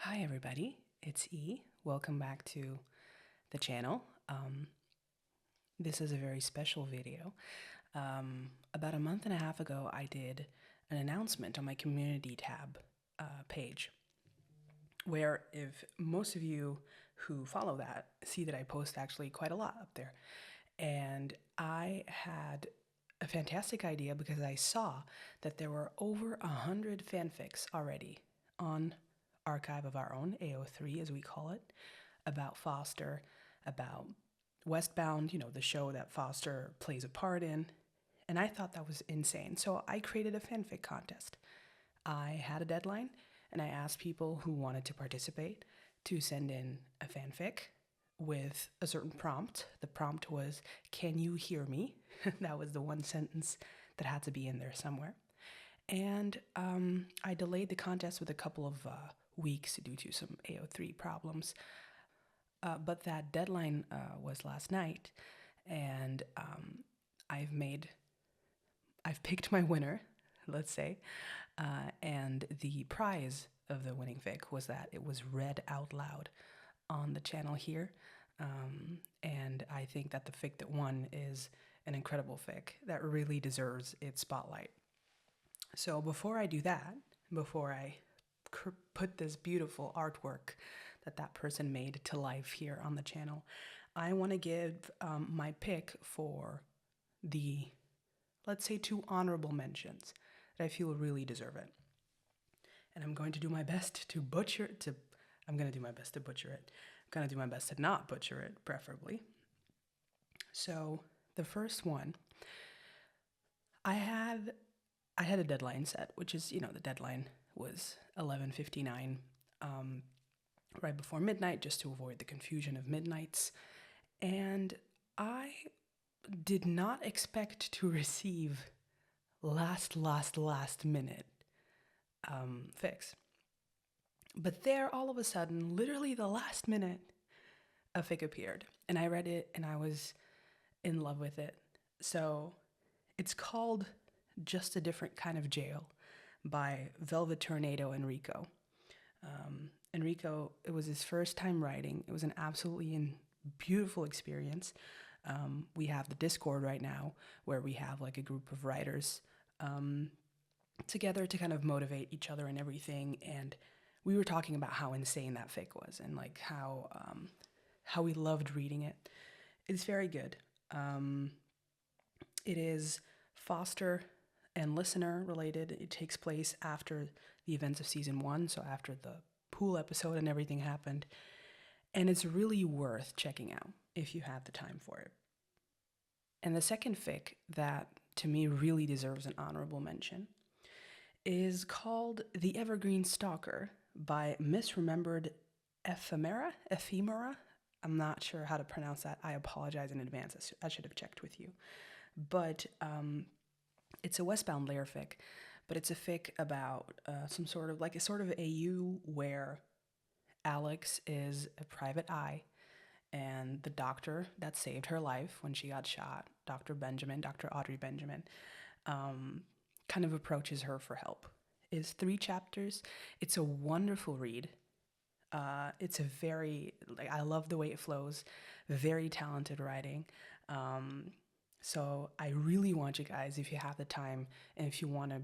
Hi everybody, it's E. Welcome back to the channel. This is a very special video. About a month and a half ago, I did an announcement on my community tab page, where if most of you who follow that see that I post actually quite a lot up there. And I had a fantastic idea because I saw that there were over 100 fanfics already on Archive of Our Own, AO3 as we call it, about Foster, about Westbound, the show that Foster plays a part in. And I thought that was insane. So I created a fanfic contest. I had a deadline and I asked people who wanted to participate to send in a fanfic with a certain prompt. The prompt was, "Can you hear me?" That was the one sentence that had to be in there somewhere. And I delayed the contest with a couple of weeks due to some AO3 problems. But that deadline was last night, and I've picked my winner, let's say, and the prize of the winning fic was that it was read out loud on the channel here. And I think that the fic that won is an incredible fic that really deserves its spotlight. So before I do that, before I put this beautiful artwork that person made to life here on the channel, I want to give my pick for the, let's say, 2 honorable mentions that I feel really deserve it. And I'm going to do my best to butcher it. I'm going to do my best to butcher it. I'm going to do my best to not butcher it, preferably. So the first one, I had a deadline set, which is, the deadline was 11:59, right before midnight, just to avoid the confusion of midnights. And I did not expect to receive last minute fics. But there, all of a sudden, literally the last minute, a fic appeared. And I read it and I was in love with it. So it's called Just a Different Kind of Jail by Velvet Tornado Enrico. Enrico, it was his first time writing. It was an absolutely beautiful experience. We have the Discord right now where we have like a group of writers together to kind of motivate each other and everything. And we were talking about how insane that fic was and like how we loved reading it. It's very good. It is Foster and listener related. It takes place after the events of season 1, so after the pool episode and everything happened. And it's really worth checking out if you have the time for it. And the second fic that to me really deserves an honorable mention is called The Evergreen Stalker by Misremembered Ephemera. I'm not sure how to pronounce that. I apologize in advance. I should have checked with you. But it's a Westbound layer fic, but it's a fic about some sort of AU where Alex is a private eye, and the doctor that saved her life when she got shot, Dr. Audrey Benjamin, kind of approaches her for help. It's 3 chapters. It's a wonderful read. It's a very, I love the way it flows, very talented writing. So I really want you guys, if you have the time and if you want to,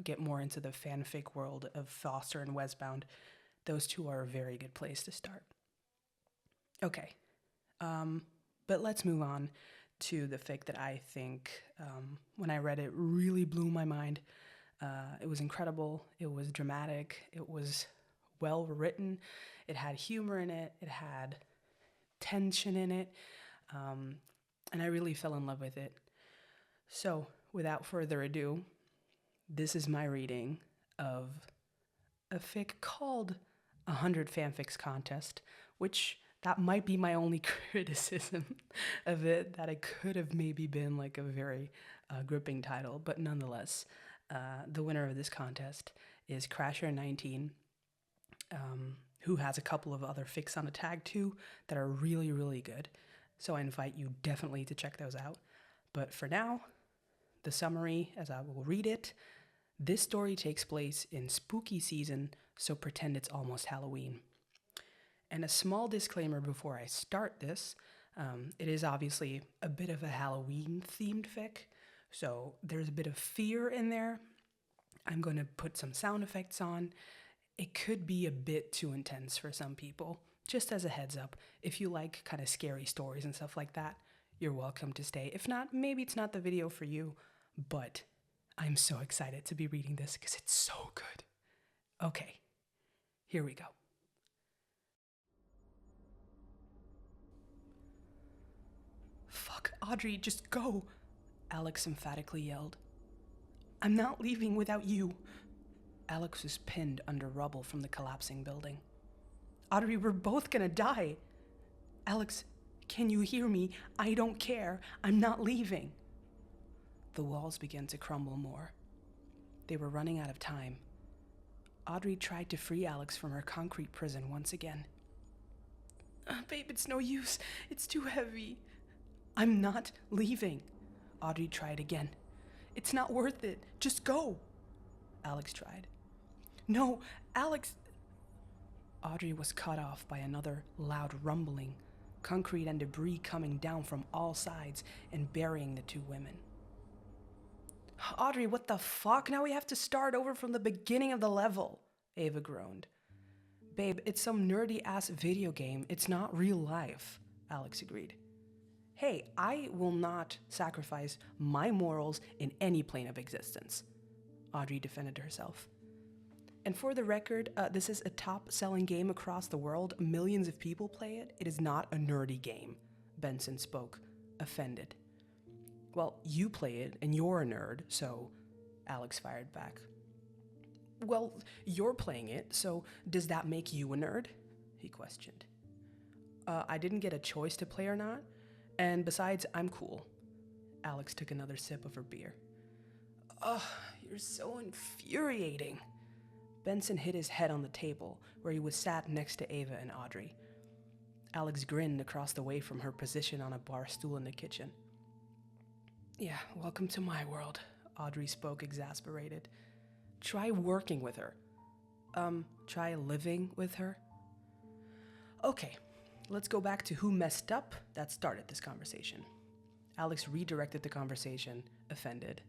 get more into the fanfic world of Foster and Westbound, those 2 are a very good place to start. Okay, but let's move on to the fic that I think, when I read it, really blew my mind. It was incredible. It was dramatic. It was well written. It had humor in it. It had tension in it. And I really fell in love with it. So, without further ado, this is my reading of a fic called 100 Fanfics Contest, which that might be my only criticism of it, that it could have maybe been like a very gripping title, but nonetheless, the winner of this contest is Crasher19, who has a couple of other fics on the tag too that are really, really good. So I invite you definitely to check those out. But for now, the summary, as I will read it, this story takes place in spooky season so pretend it's almost Halloween. And a small disclaimer before I start this, it is obviously a bit of a Halloween-themed fic, so there's a bit of fear in there. I'm going to put some sound effects on. It could be a bit too intense for some people. Just as a heads up, if you like kind of scary stories and stuff like that, you're welcome to stay. If not, maybe it's not the video for you, but I'm so excited to be reading this because it's so good. Okay, here we go. Fuck, Audrey, just go, Alex emphatically yelled. I'm not leaving without you. Alex was pinned under rubble from the collapsing building. Audrey, we're both gonna die. Alex, can you hear me? I don't care. I'm not leaving. The walls began to crumble more. They were running out of time. Audrey tried to free Alex from her concrete prison once again. Babe, it's no use. It's too heavy. I'm not leaving. Audrey tried again. It's not worth it. Just go. Alex tried. No, Alex. Audrey was cut off by another loud rumbling, concrete and debris coming down from all sides and burying the two women. Audrey, what the fuck? Now we have to start over from the beginning of the level, Ava groaned. Babe, it's some nerdy-ass video game. It's not real life, Alex agreed. Hey, I will not sacrifice my morals in any plane of existence, Audrey defended herself. And for the record, this is a top-selling game across the world. Millions of people play it. It is not a nerdy game, Benson spoke, offended. Well, you play it, and you're a nerd, so Alex fired back. Well, you're playing it, so does that make you a nerd? He questioned. I didn't get a choice to play or not, and besides, I'm cool. Alex took another sip of her beer. Ugh, you're so infuriating. Benson hit his head on the table, where he was sat next to Ava and Audrey. Alex grinned across the way from her position on a bar stool in the kitchen. Yeah, welcome to my world, Audrey spoke, exasperated. Try working with her. Try living with her. Okay, let's go back to who messed up that started this conversation. Alex redirected the conversation, offended.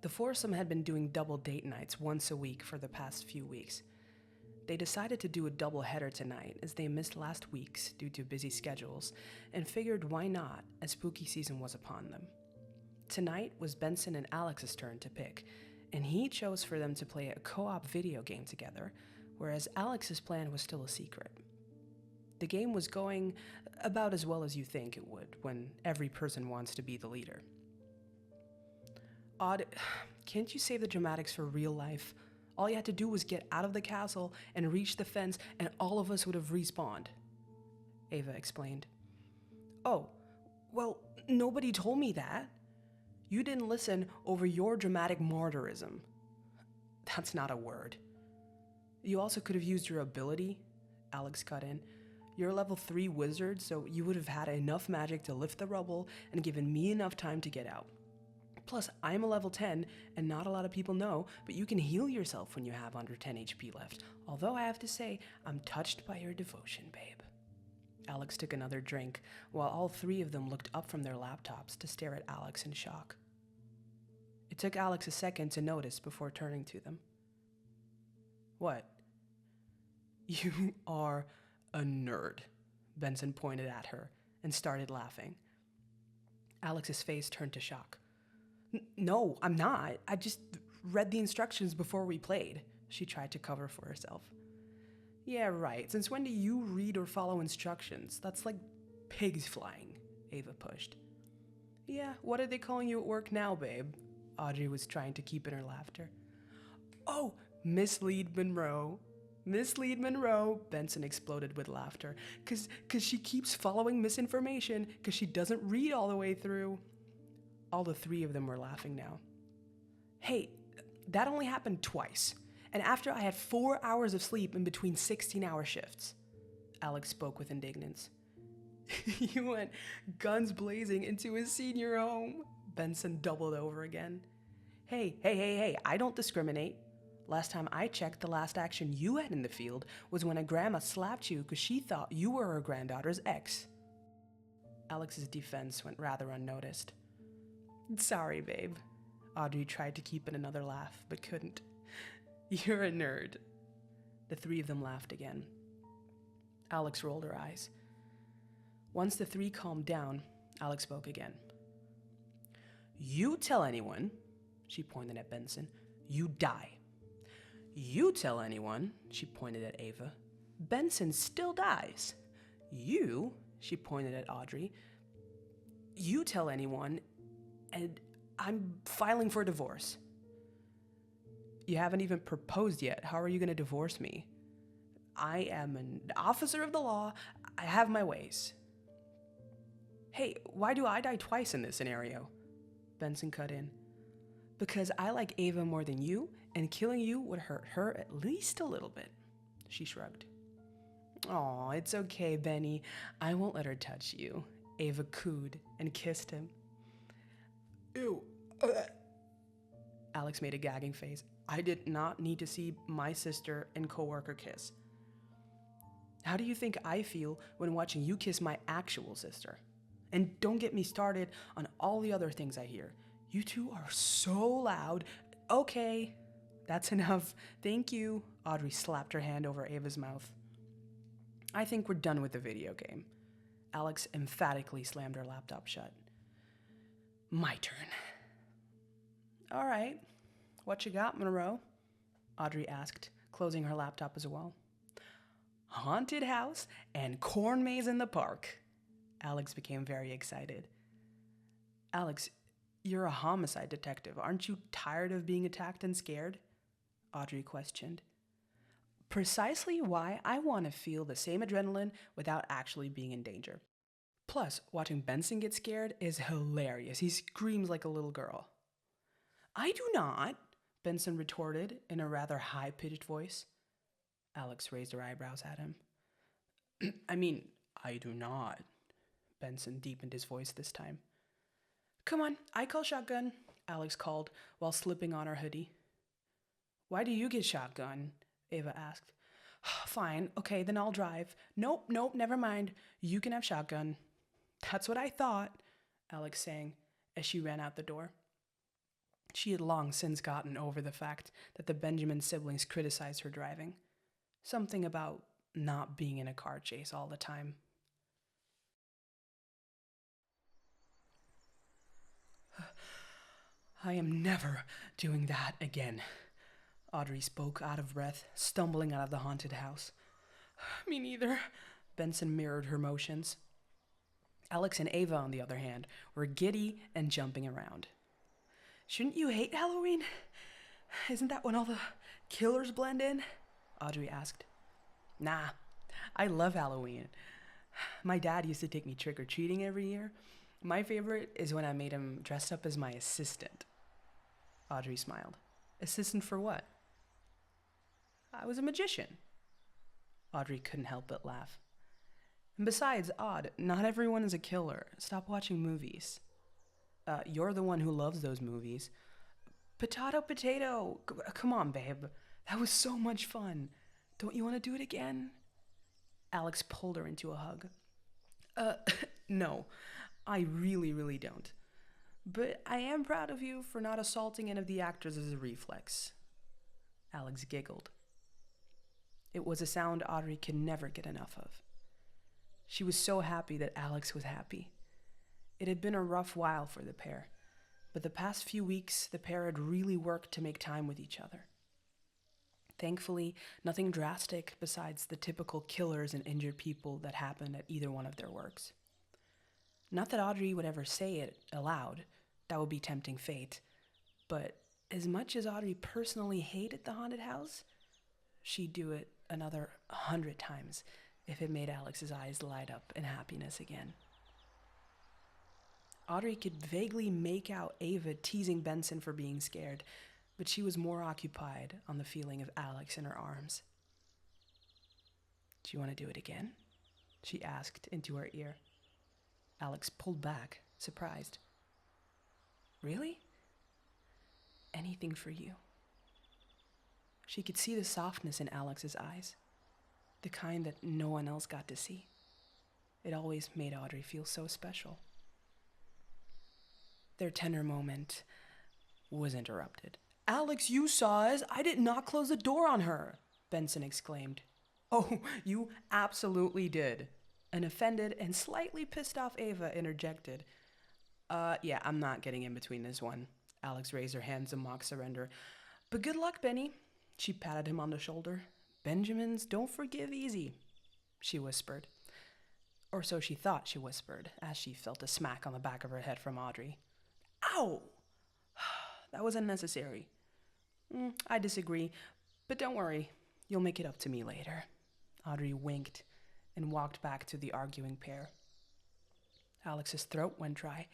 The foursome had been doing double date nights once a week for the past few weeks. They decided to do a double header tonight as they missed last week's due to busy schedules and figured why not as spooky season was upon them. Tonight was Benson and Alex's turn to pick, and he chose for them to play a co-op video game together, whereas Alex's plan was still a secret. The game was going about as well as you think it would when every person wants to be the leader. Odd, can't you save the dramatics for real life? All you had to do was get out of the castle and reach the fence, and all of us would have respawned, Ava explained. Oh, well, nobody told me that. You didn't listen over your dramatic martyrism. That's not a word. You also could have used your ability, Alex cut in. You're a level 3 wizard, so you would have had enough magic to lift the rubble and given me enough time to get out. Plus, I'm a level 10, and not a lot of people know, but you can heal yourself when you have under 10 HP left. Although I have to say, I'm touched by your devotion, babe. Alex took another drink, while all three of them looked up from their laptops to stare at Alex in shock. It took Alex a second to notice before turning to them. What? You are a nerd, Benson pointed at her and started laughing. Alex's face turned to shock. No, I'm not. I just read the instructions before we played, she tried to cover for herself. Yeah, right. Since when do you read or follow instructions? That's like pigs flying, Ava pushed. Yeah, what are they calling you at work now, babe? Audrey was trying to keep in her laughter. Oh, Miss Lead Monroe. Miss Lead Monroe, Benson exploded with laughter. Cause she keeps following misinformation, cause she doesn't read all the way through. All the three of them were laughing now. Hey, that only happened twice, and after I had 4 hours of sleep in between 16-hour shifts. Alex spoke with indignance. You went guns blazing into his senior home, Benson doubled over again. Hey, I don't discriminate. Last time I checked, the last action you had in the field was when a grandma slapped you because she thought you were her granddaughter's ex. Alex's defense went rather unnoticed. Sorry, babe. Audrey tried to keep in another laugh, but couldn't. You're a nerd. The three of them laughed again. Alex rolled her eyes. Once the three calmed down, Alex spoke again. You tell anyone, she pointed at Benson, you die. You tell anyone, she pointed at Ava, Benson still dies. You, she pointed at Audrey, you tell anyone, and I'm filing for divorce. You haven't even proposed yet. How are you going to divorce me? I am an officer of the law. I have my ways. Hey, why do I die twice in this scenario? Benson cut in. Because I like Ava more than you, and killing you would hurt her at least a little bit. She shrugged. Aw, it's okay, Benny. I won't let her touch you. Ava cooed and kissed him. Ew. Alex made a gagging face. I did not need to see my sister and coworker kiss. How do you think I feel when watching you kiss my actual sister? And don't get me started on all the other things I hear. You two are so loud. Okay, that's enough. Thank you. Audrey slapped her hand over Ava's mouth. I think we're done with the video game. Alex emphatically slammed her laptop shut. My turn. All right. What you got, Monroe? Audrey asked, closing her laptop as well. Haunted house and corn maze in the park. Alex became very excited. Alex, you're a homicide detective. Aren't you tired of being attacked and scared? Audrey questioned. Precisely why I want to feel the same adrenaline without actually being in danger. Plus, watching Benson get scared is hilarious. He screams like a little girl. I do not, Benson retorted in a rather high-pitched voice. Alex raised her eyebrows at him. I do not. Benson deepened his voice this time. Come on, I call shotgun, Alex called while slipping on her hoodie. Why do you get shotgun? Ava asked. Fine, okay, then I'll drive. Nope, never mind. You can have shotgun. That's what I thought, Alex sang as she ran out the door. She had long since gotten over the fact that the Benjamin siblings criticized her driving. Something about not being in a car chase all the time. I am never doing that again, Audrey spoke out of breath, stumbling out of the haunted house. Me neither, Benson mirrored her motions. Alex and Ava, on the other hand, were giddy and jumping around. Shouldn't you hate Halloween? Isn't that when all the killers blend in? Audrey asked. Nah, I love Halloween. My dad used to take me trick-or-treating every year. My favorite is when I made him dress up as my assistant. Audrey smiled. Assistant for what? I was a magician. Audrey couldn't help but laugh. And besides, odd, not everyone is a killer. Stop watching movies. You're the one who loves those movies. Potato. Come on, babe. That was so much fun. Don't you want to do it again? Alex pulled her into a hug. No, I really don't. But I am proud of you for not assaulting any of the actors as a reflex. Alex giggled. It was a sound Audrey could never get enough of. She was so happy that Alex was happy. It had been a rough while for the pair, but the past few weeks the pair had really worked to make time with each other. Thankfully, nothing drastic besides the typical killers and injured people that happened at either one of their works. Not that Audrey would ever say it aloud, that would be tempting fate, but as much as Audrey personally hated the haunted house, she'd do it another 100 times if it made Alex's eyes light up in happiness again. Audrey could vaguely make out Ava teasing Benson for being scared, but she was more occupied on the feeling of Alex in her arms. Do you want to do it again? She asked into her ear. Alex pulled back, surprised. Really? Anything for you. She could see the softness in Alex's eyes, the kind that no one else got to see. It always made Audrey feel so special. Their tender moment was interrupted. "Alex, you saw us. I did not close the door on her," Benson exclaimed. "Oh, you absolutely did." An offended and slightly pissed off Ava interjected. Yeah, I'm not getting in between this one." Alex raised her hands in mock surrender. "But good luck, Benny." She patted him on the shoulder. "Benjamins don't forgive easy," she whispered. Or so she thought she whispered, as she felt a smack on the back of her head from Audrey. "Ow! That was unnecessary." "I disagree, but don't worry. You'll make it up to me later." Audrey winked and walked back to the arguing pair. Alex's throat went dry,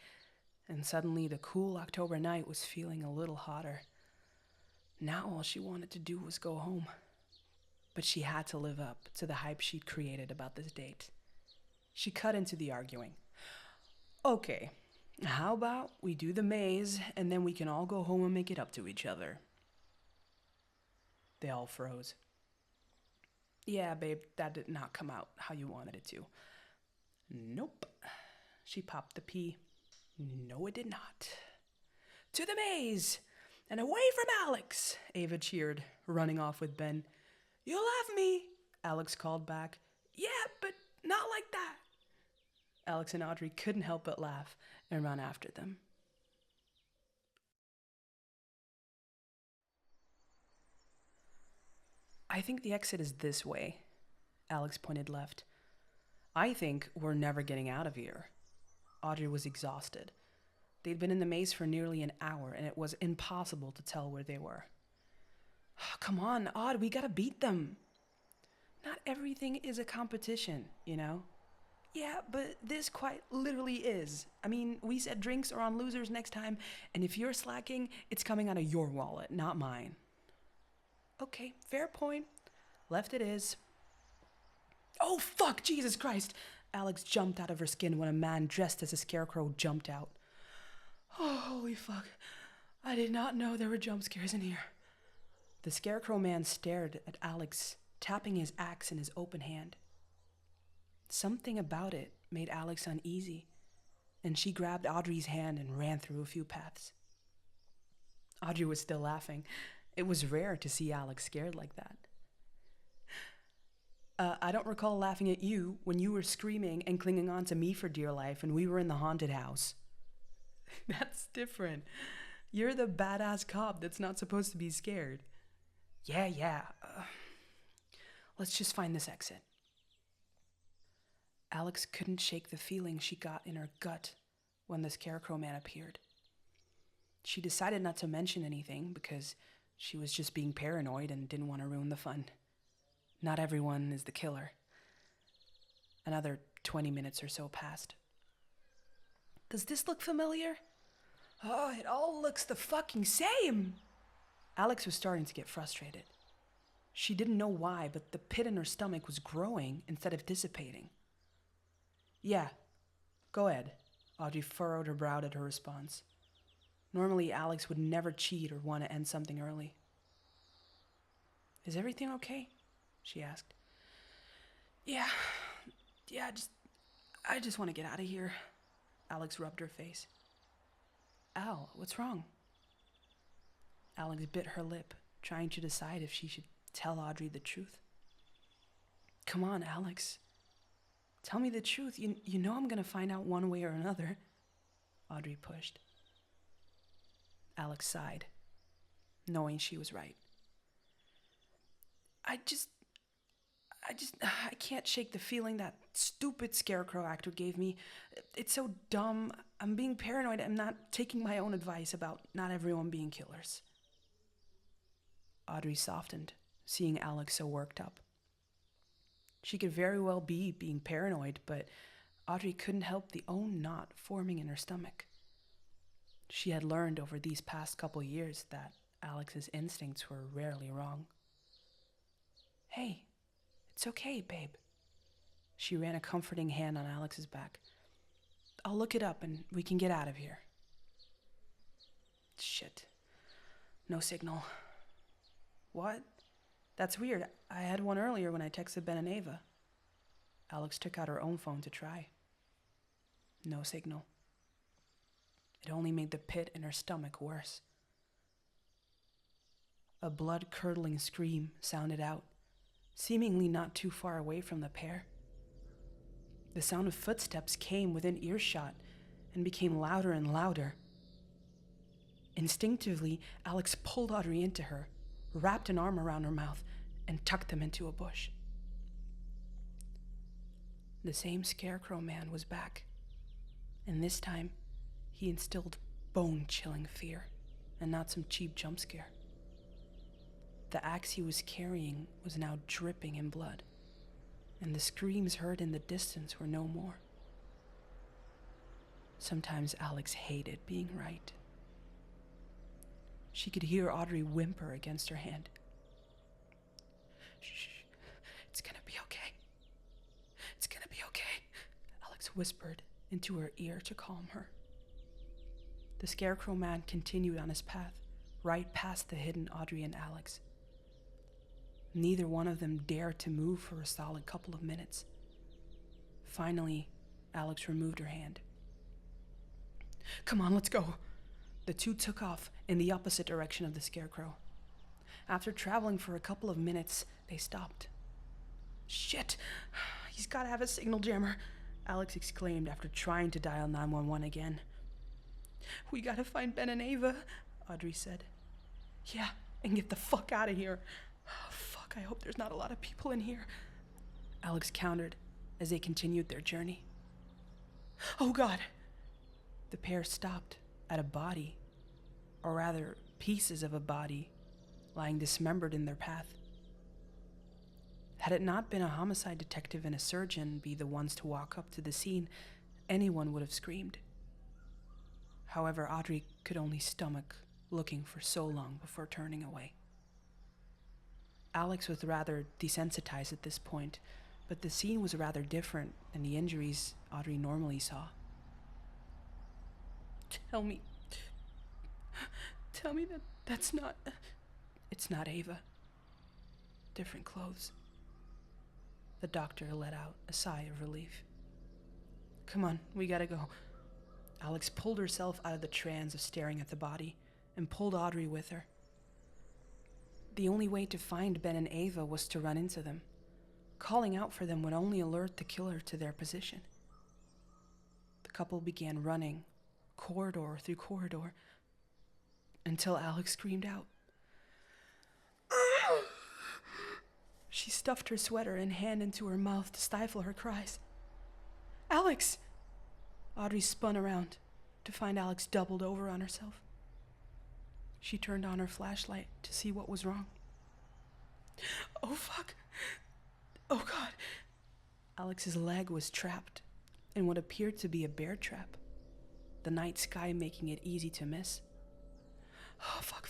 and suddenly the cool October night was feeling a little hotter. Now all she wanted to do was go home. But she had to live up to the hype she'd created about this date. She cut into the arguing. "Okay, how about we do the maze, and then we can all go home and make it up to each other?" They all froze. "Yeah, babe, that did not come out how you wanted it to." "Nope." She popped the pea. "No, it did not." "To the maze! And away from Alex!" Ava cheered, running off with Ben. "You'll have me," Alex called back. "Yeah, but not like that." Alex and Audrey couldn't help but laugh and run after them. "I think the exit is this way." Alex pointed left. "I think we're never getting out of here." Audrey was exhausted. They'd been in the maze for nearly an hour, and it was impossible to tell where they were. "Come on, Aud, we gotta beat them." "Not everything is a competition, you know?" "Yeah, but this quite literally is. I mean, we said drinks are on losers next time, and if you're slacking, it's coming out of your wallet, not mine." "Okay, fair point. Left it is." "Oh, fuck, Jesus Christ!" Alex jumped out of her skin when a man dressed as a scarecrow jumped out. "Oh, holy fuck. I did not know there were jump scares in here." The scarecrow man stared at Alex, tapping his axe in his open hand. Something about it made Alex uneasy, and she grabbed Audrey's hand and ran through a few paths. Audrey was still laughing. It was rare to see Alex scared like that. "I don't recall laughing at you when you were screaming and clinging on to me for dear life and we were in the haunted house." "That's different. You're the badass cop that's not supposed to be scared." Yeah. Let's just find this exit." Alex couldn't shake the feeling she got in her gut when the scarecrow man appeared. She decided not to mention anything because she was just being paranoid and didn't want to ruin the fun. Not everyone is the killer. Another 20 minutes or so passed. "Does this look familiar?" "Oh, it all looks the fucking same." Alex was starting to get frustrated. She didn't know why, but the pit in her stomach was growing instead of dissipating. "Yeah, go ahead." Audrey furrowed her brow at her response. Normally, Alex would never cheat or want to end something early. "Is everything okay?" she asked. Yeah, I just want to get out of here." Alex rubbed her face. "Al, what's wrong?" Alex bit her lip, trying to decide if she should tell Audrey the truth. "Come on, Alex. Tell me the truth. You know I'm going to find out one way or another." Audrey pushed. Alex sighed, knowing she was right. I can't shake the feeling that stupid scarecrow actor gave me. It's so dumb. I'm being paranoid. I'm not taking my own advice about not everyone being killers." Audrey softened, seeing Alex so worked up. She could very well be being paranoid, but Audrey couldn't help the own knot forming in her stomach. She had learned over these past couple years that Alex's instincts were rarely wrong. "Hey, it's okay, babe." She ran a comforting hand on Alex's back. "I'll look it up and we can get out of here." Shit. No signal. What? That's weird. I had one earlier when I texted Ben and Ava. Alex took out her own phone to try. No signal. It only made the pit in her stomach worse. A blood-curdling scream sounded out, seemingly not too far away from the pair. The sound of footsteps came within earshot and became louder and louder. Instinctively, Alex pulled Audrey into her, wrapped an arm around her mouth, and tucked them into a bush. The same scarecrow man was back, and this time he instilled bone-chilling fear and not some cheap jump scare. The axe he was carrying was now dripping in blood, and the screams heard in the distance were no more. Sometimes Alex hated being right. She could hear Audrey whimper against her hand. "Shh, it's gonna be okay. It's gonna be okay," Alex whispered into her ear to calm her. The scarecrow man continued on his path, right past the hidden Audrey and Alex. Neither one of them dared to move for a solid couple of minutes. Finally, Alex removed her hand. "Come on, let's go." The two took off in the opposite direction of the scarecrow. After traveling for a couple of minutes, they stopped. "Shit, he's got to have a signal jammer," Alex exclaimed after trying to dial 911 again. "We gotta find Ben and Ava," Audrey said. "Yeah, and get the fuck out of here." "Oh, fuck, I hope there's not a lot of people in here," Alex countered as they continued their journey. "Oh God." The pair stopped at a body, or rather pieces of a body, lying dismembered in their path. Had it not been a homicide detective and a surgeon be the ones to walk up to the scene, anyone would have screamed. However, Audrey could only stomach looking for so long before turning away. Alex was rather desensitized at this point, but the scene was rather different than the injuries Audrey normally saw. Tell me that that's not... It's not Ava. Different clothes." The doctor let out a sigh of relief. "Come on, we gotta go." Alex pulled herself out of the trance of staring at the body and pulled Audrey with her. The only way to find Ben and Ava was to run into them. Calling out for them would only alert the killer to their position. The couple began running, corridor through corridor, until Alex screamed out. She stuffed her sweater and hand into her mouth to stifle her cries. "Alex!" Audrey spun around to find Alex doubled over on herself. She turned on her flashlight to see what was wrong. "Oh, fuck. Oh, God." Alex's leg was trapped in what appeared to be a bear trap, the night sky making it easy to miss. "Oh, fuck.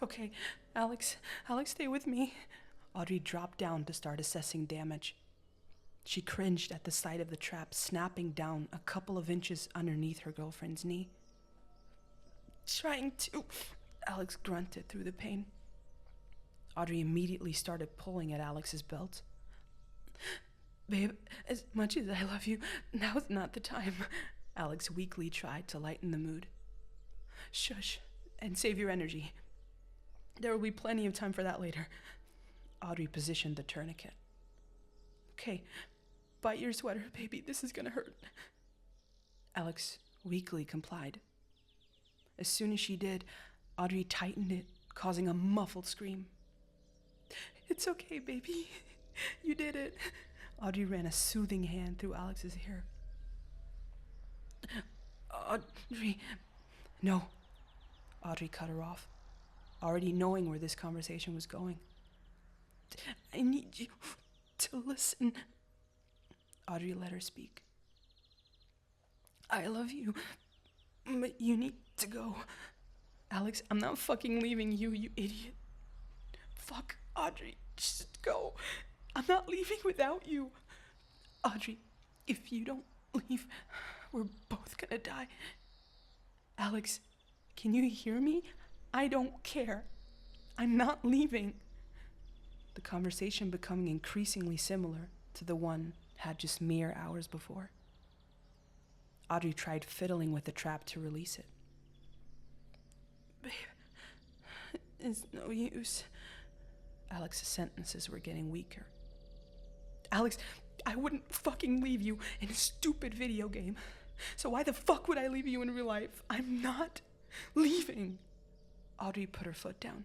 Okay, Alex, stay with me." Audrey dropped down to start assessing damage. She cringed at the sight of the trap snapping down a couple of inches underneath her girlfriend's knee. "Trying to," Alex grunted through the pain. Audrey immediately started pulling at Alex's belt. "Babe, as much as I love you, now's not the time." Alex weakly tried to lighten the mood. "Shush, and save your energy. There will be plenty of time for that later." Audrey positioned the tourniquet. "Okay, bite your sweater, baby. This is gonna hurt." Alex weakly complied. As soon as she did, Audrey tightened it, causing a muffled scream. "It's okay, baby. You did it." Audrey ran a soothing hand through Alex's hair. "Audrey, no." Audrey cut her off, already knowing where this conversation was going. "I need you to listen." Audrey let her speak. "I love you, but you need to go." "Alex, I'm not fucking leaving you, you idiot." "Fuck, Audrey, just go. I'm not leaving without you." "Audrey, if you don't leave, we're both gonna die." "Alex, can you hear me? I don't care. I'm not leaving." The conversation becoming increasingly similar to the one had just mere hours before. Audrey tried fiddling with the trap to release it. Babe, it's no use. Alex's sentences were getting weaker. Alex, I wouldn't fucking leave you in a stupid video game. So why the fuck would I leave you in real life? I'm not leaving. Audrey put her foot down.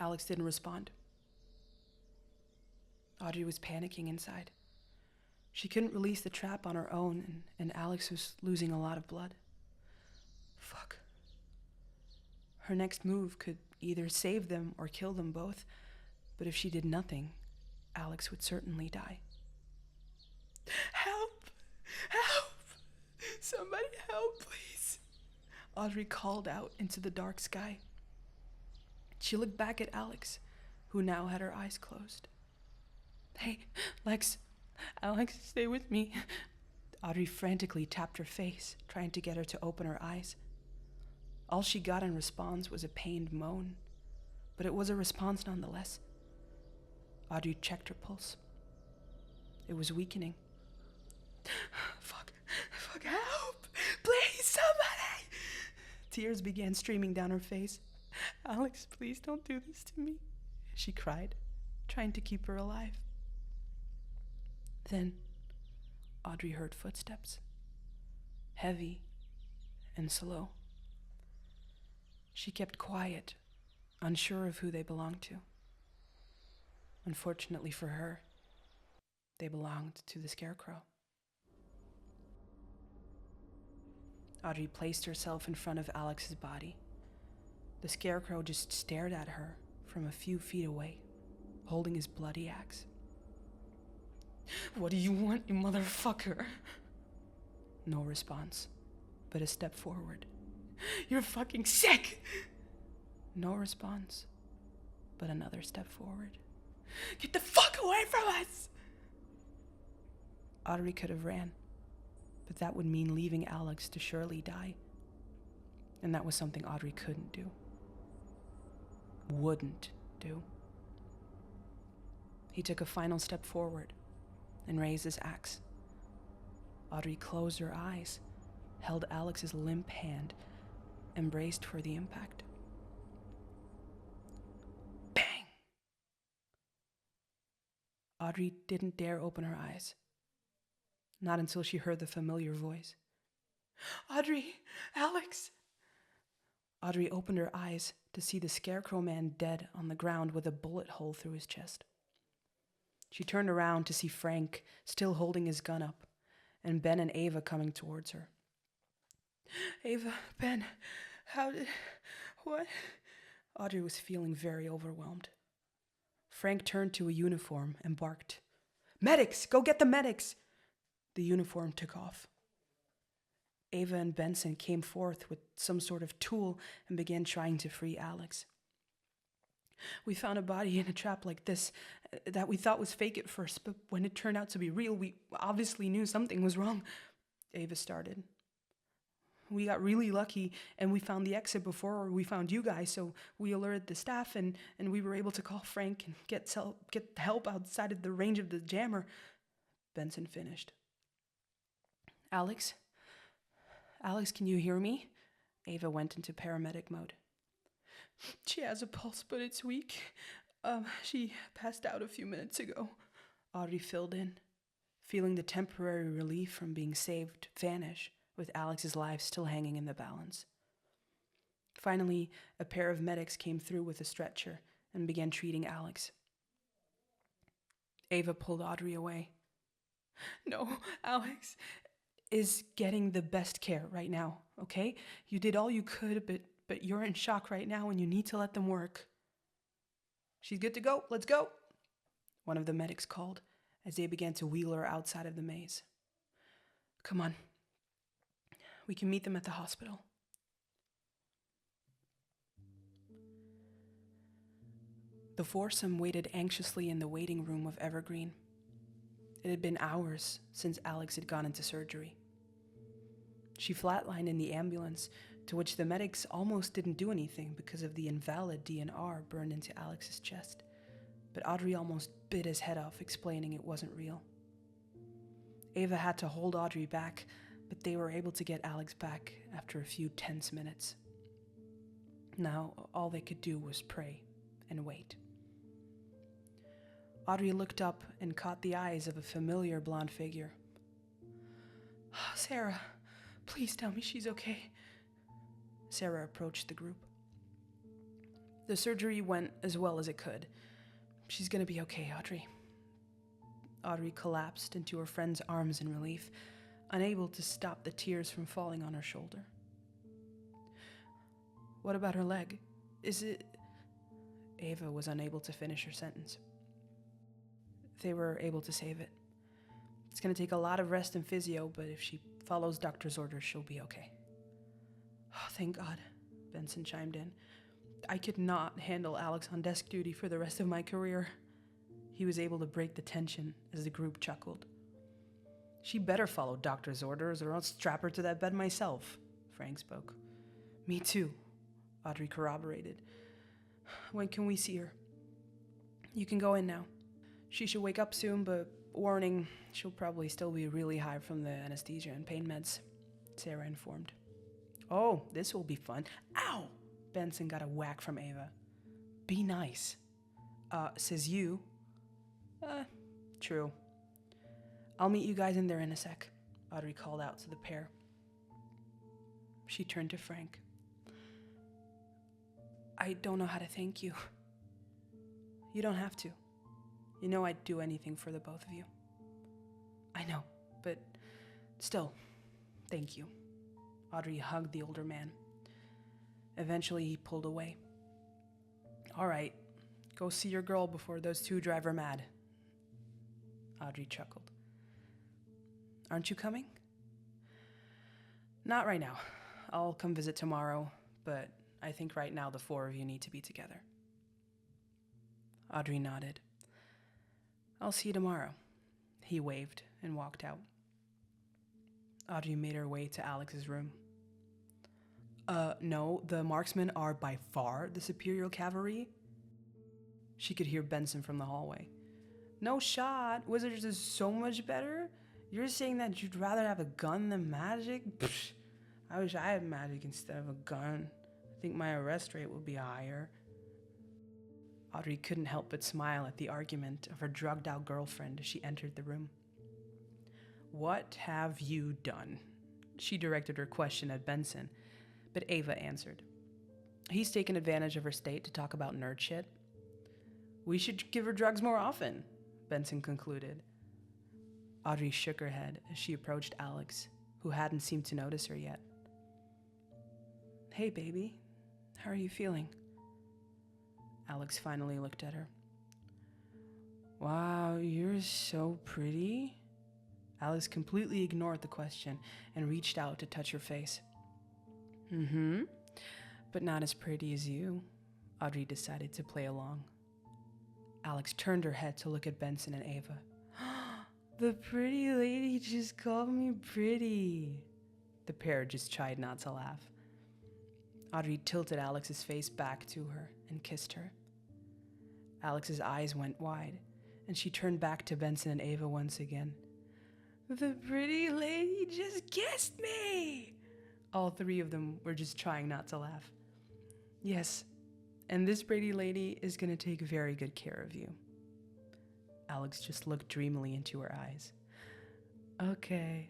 Alex didn't respond. Audrey was panicking inside. She couldn't release the trap on her own, and Alex was losing a lot of blood. Fuck. Her next move could either save them or kill them both, but if she did nothing, Alex would certainly die. Help! Help! Somebody help, please! Audrey called out into the dark sky. She looked back at Alex, who now had her eyes closed. Hey, Alex, stay with me. Audrey frantically tapped her face, trying to get her to open her eyes. All she got in response was a pained moan, but it was a response nonetheless. Audrey checked her pulse. It was weakening. Fuck, help! Please, somebody! Tears began streaming down her face. Alex, please don't do this to me, she cried, trying to keep her alive. Then, Audrey heard footsteps, heavy and slow. She kept quiet, unsure of who they belonged to. Unfortunately for her, they belonged to the Scarecrow. Audrey placed herself in front of Alex's body. The Scarecrow just stared at her from a few feet away, holding his bloody axe. What do you want, you motherfucker? No response, but a step forward. You're fucking sick! No response, but another step forward. Get the fuck away from us! Audrey could have ran, but that would mean leaving Alex to surely die. And that was something Audrey couldn't do. Wouldn't do. He took a final step forward and raised his axe. Audrey closed her eyes, held Alex's limp hand, and braced for the impact. Bang! Audrey didn't dare open her eyes. Not until she heard the familiar voice. Audrey! Alex! Audrey opened her eyes to see the Scarecrow man dead on the ground with a bullet hole through his chest. She turned around to see Frank still holding his gun up, and Ben and Ava coming towards her. Ava, Ben, what? Audrey was feeling very overwhelmed. Frank turned to a uniform and barked, Medics! Go get the medics! The uniform took off. Ava and Benson came forth with some sort of tool and began trying to free Alex. We found a body in a trap like this that we thought was fake at first, but when it turned out to be real, we obviously knew something was wrong, Ava started. We got really lucky and we found the exit before we found you guys, so we alerted the staff and we were able to call Frank and get help outside of the range of the jammer, Benson finished. Alex, can you hear me? Ava went into paramedic mode. She has a pulse, but it's weak. She passed out a few minutes ago. Audrey filled in, feeling the temporary relief from being saved vanish, with Alex's life still hanging in the balance. Finally, a pair of medics came through with a stretcher and began treating Alex. Ava pulled Audrey away. No, Alex is getting the best care right now, okay? You did all you could, but you're in shock right now and you need to let them work. She's good to go. Let's go. One of the medics called as they began to wheel her outside of the maze. Come on. We can meet them at the hospital. The foursome waited anxiously in the waiting room of Evergreen. It had been hours since Alex had gone into surgery. She flatlined in the ambulance, to which the medics almost didn't do anything because of the invalid DNR burned into Alex's chest. but Audrey almost bit his head off, explaining it wasn't real. Ava had to hold Audrey back, but they were able to get Alex back after a few tense minutes. Now, all they could do was pray and wait. Audrey looked up and caught the eyes of a familiar blonde figure. "Sarah, please tell me she's okay." Sarah approached the group. "The surgery went as well as it could. She's gonna be okay, Audrey." Audrey collapsed into her friend's arms in relief, unable to stop the tears from falling on her shoulder. "What about her leg? Is it..." Ava was unable to finish her sentence. They were able to save it. "It's going to take a lot of rest and physio, but if she follows doctor's orders, she'll be okay." "Oh, thank God," Benson chimed in. "I could not handle Alex on desk duty for the rest of my career." He was able to break the tension as the group chuckled. "She better follow doctor's orders or I'll strap her to that bed myself," Frank spoke. "Me too," Audrey corroborated. "When can we see her?" "You can go in now. She should wake up soon, but warning, she'll probably still be really high from the anesthesia and pain meds," Sarah informed. "Oh, this will be fun." "Ow!" Benson got a whack from Ava. "Be nice." Says you." True. "I'll meet you guys in there in a sec," Audrey called out to the pair. She turned to Frank. "I don't know how to thank you." "You don't have to. You know I'd do anything for the both of you." "I know, but still, thank you." Audrey hugged the older man. Eventually, he pulled away. "All right, go see your girl before those two drive her mad." Audrey chuckled. "Aren't you coming?" "Not right now. I'll come visit tomorrow, but I think right now the four of you need to be together." Audrey nodded. "I'll see you tomorrow." He waved and walked out. Audrey made her way to Alex's room. No, the marksmen are by far the superior cavalry." She could hear Benson from the hallway. "No shot. Wizards is so much better? You're saying that you'd rather have a gun than magic? Pfft, I wish I had magic instead of a gun. I think my arrest rate would be higher." Audrey couldn't help but smile at the argument of her drugged-out girlfriend as she entered the room. "What have you done?" She directed her question at Benson, but Ava answered. "He's taken advantage of her state to talk about nerd shit." "We should give her drugs more often," Benson concluded. Audrey shook her head as she approached Alex, who hadn't seemed to notice her yet. "Hey, baby. How are you feeling?" Alex finally looked at her. "Wow, you're so pretty." Alex completely ignored the question and reached out to touch her face. "Mm-hmm. But not as pretty as you." Audrey decided to play along. Alex turned her head to look at Benson and Ava. "The pretty lady just called me pretty." The pair just tried not to laugh. Audrey tilted Alex's face back to her and kissed her. Alex's eyes went wide, and she turned back to Benson and Ava once again. "The pretty lady just kissed me!" All three of them were just trying not to laugh. "Yes, and this pretty lady is going to take very good care of you." Alex just looked dreamily into her eyes. "Okay."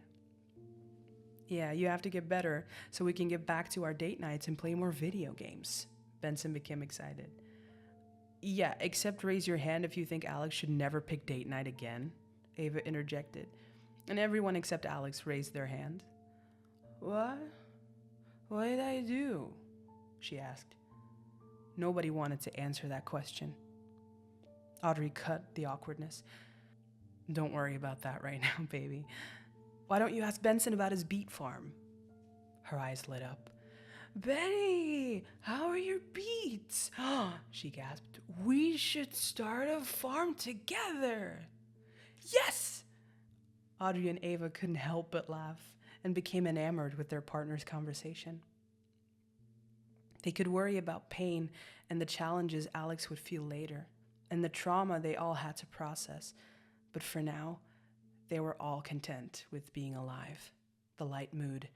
"Yeah, you have to get better so we can get back to our date nights and play more video games." Benson became excited. "Yeah, except raise your hand if you think Alex should never pick date night again," Ava interjected, and everyone except Alex raised their hand. "What? What did I do?" she asked. Nobody wanted to answer that question. Audrey cut the awkwardness. "Don't worry about that right now, baby. Why don't you ask Benson about his beet farm?" Her eyes lit up. "Benny, how are your beets?" she gasped. "We should start a farm together." "Yes!" Audrey and Ava couldn't help but laugh and became enamored with their partner's conversation. They could worry about pain and the challenges Alex would feel later, and the trauma they all had to process. But for now, they were all content with being alive, the light mood,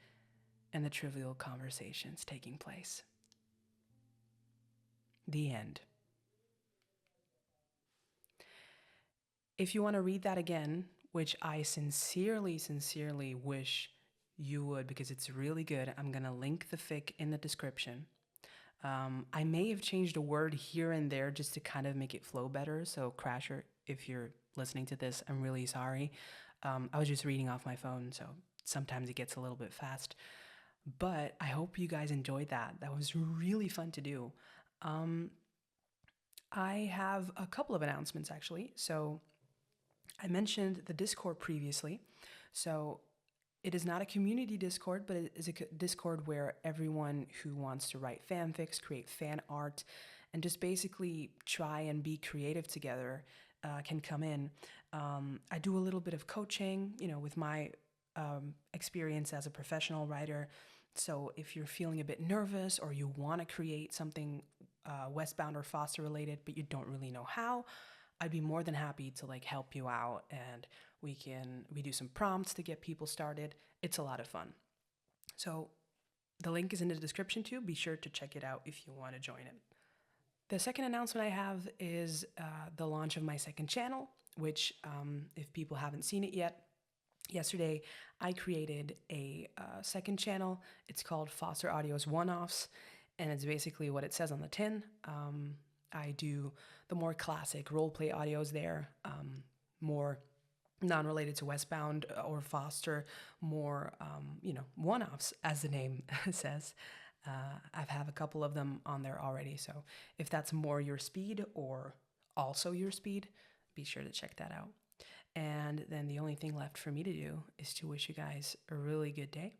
and the trivial conversations taking place. The end. If you want to read that again, which I sincerely, sincerely wish you would because it's really good, I'm going to link the fic in the description. I may have changed a word here and there just to kind of make it flow better. So, Crasher, if you're listening to this, I'm really sorry. I was just reading off my phone, so sometimes it gets a little bit fast. But I hope you guys enjoyed that. That was really fun to do. I have a couple of announcements actually. So, I mentioned the Discord previously. So, it is not a community Discord, but it is a Discord where everyone who wants to write fanfics, create fan art, and just basically try and be creative together can come in. I do a little bit of coaching, with my experience as a professional writer. So if you're feeling a bit nervous or you want to create something Westbound or Foster related, but you don't really know how, I'd be more than happy to help you out, and we do some prompts to get people started. It's a lot of fun. So the link is in the description too. Be sure to check it out if you want to join it. The second announcement I have is the launch of my second channel, which if people haven't seen it yet, yesterday I created a second channel. It's called Foster Audio's One-Offs, and it's basically what it says on the tin. I do the more classic roleplay audios there, more non-related to Westbound or Foster, more, one-offs, as the name says. I have a couple of them on there already, so if that's more your speed or also your speed, be sure to check that out. And then the only thing left for me to do is to wish you guys a really good day.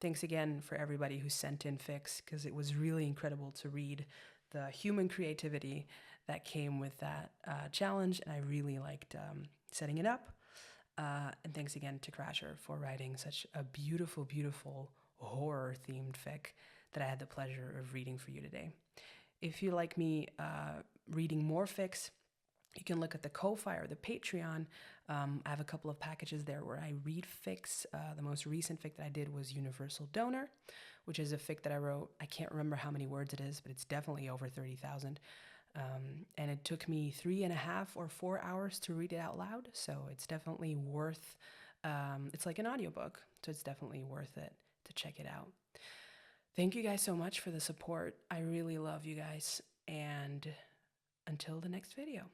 Thanks again for everybody who sent in fics, because it was really incredible to read the human creativity that came with that challenge, and I really liked setting it up. And thanks again to Crasher for writing such a beautiful, beautiful horror-themed fic that I had the pleasure of reading for you today. If you like me reading more fics, you can look at the Ko-Fi or the Patreon. I have a couple of packages there where I read fics. The most recent fic that I did was Universal Donor, which is a fic that I wrote. I can't remember how many words it is, but it's definitely over 30,000. And it took me 3.5 or 4 hours to read it out loud. So it's definitely worth, it's like an audiobook. So it's definitely worth it to check it out. Thank you guys so much for the support. I really love you guys. And until the next video.